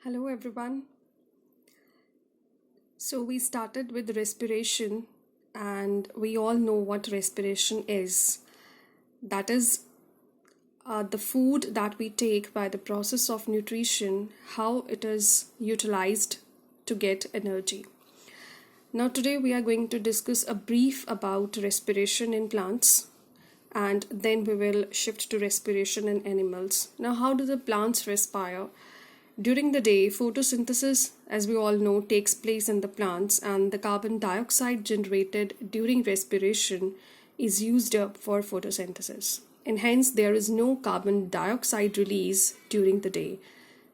Hello, everyone. So, we started with respiration, and we all know what respiration is. That is the food that we take by the process of nutrition, how it is utilized to get energy. Now, today we are going to discuss a brief about respiration in plants, and then we will shift to respiration in animals. Now, how do the plants respire? During the day, photosynthesis, as we all know, takes place in the plants, and the carbon dioxide generated during respiration is used up for photosynthesis. And hence, there is no carbon dioxide release during the day,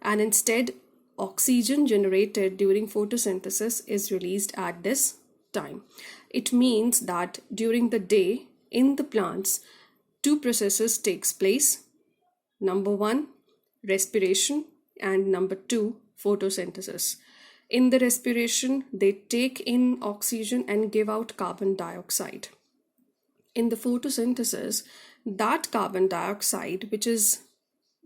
and instead, oxygen generated during photosynthesis is released at this time. It means that during the day in the plants, two processes takes place. Number one, respiration, and number two, photosynthesis. In the respiration, they take in oxygen and give out carbon dioxide. In the photosynthesis, that carbon dioxide, which is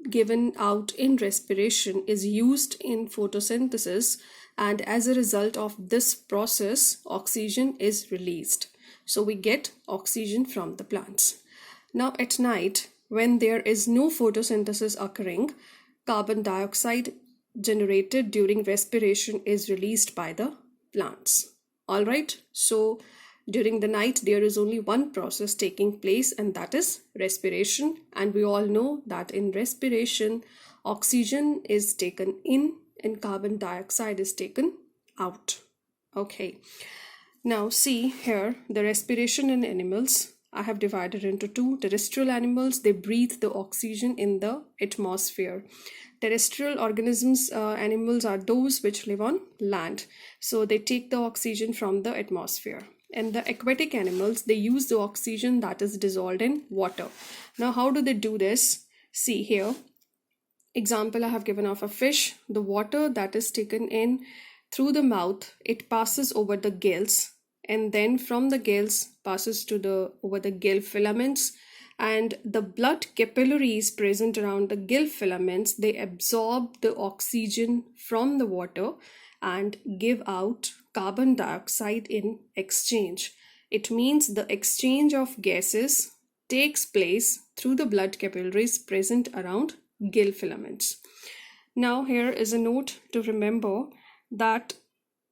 given out in respiration, is used in photosynthesis, and as a result of this process, oxygen is released. So we get oxygen from the plants. Now at night, when there is no photosynthesis occurring, carbon dioxide generated during respiration is released by the plants. All right, so during the night there is only one process taking place, and that is respiration. And we all know that in respiration, oxygen is taken in and carbon dioxide is taken out. Okay, now see here the respiration in animals. I have divided into two. Terrestrial animals, they breathe the oxygen in the atmosphere. Terrestrial organisms, animals are those which live on land. So they take the oxygen from the atmosphere. And the aquatic animals, they use the oxygen that is dissolved in water. Now, how do they do this? See here. Example I have given of a fish. The water that is taken in through the mouth, it passes over the gills, and then from the gills passes to over the gill filaments, and the blood capillaries present around the gill filaments, they absorb the oxygen from the water and give out carbon dioxide in exchange. It means the exchange of gases takes place through the blood capillaries present around gill filaments. Now here is a note to remember that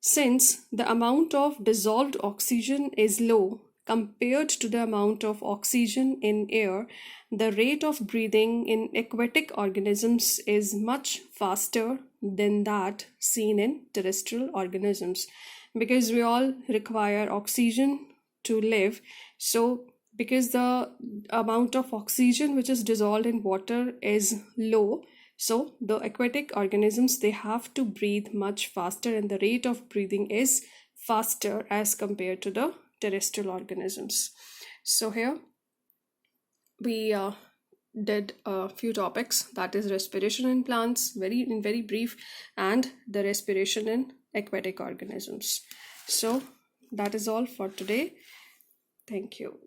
since the amount of dissolved oxygen is low compared to the amount of oxygen in air, the rate of breathing in aquatic organisms is much faster than that seen in terrestrial organisms, because we all require oxygen to live. So because the amount of oxygen which is dissolved in water is low, so the aquatic organisms, they have to breathe much faster, and the rate of breathing is faster as compared to the terrestrial organisms. So here we did a few topics, that is respiration in plants, very brief, and the respiration in aquatic organisms. So that is all for today. Thank you.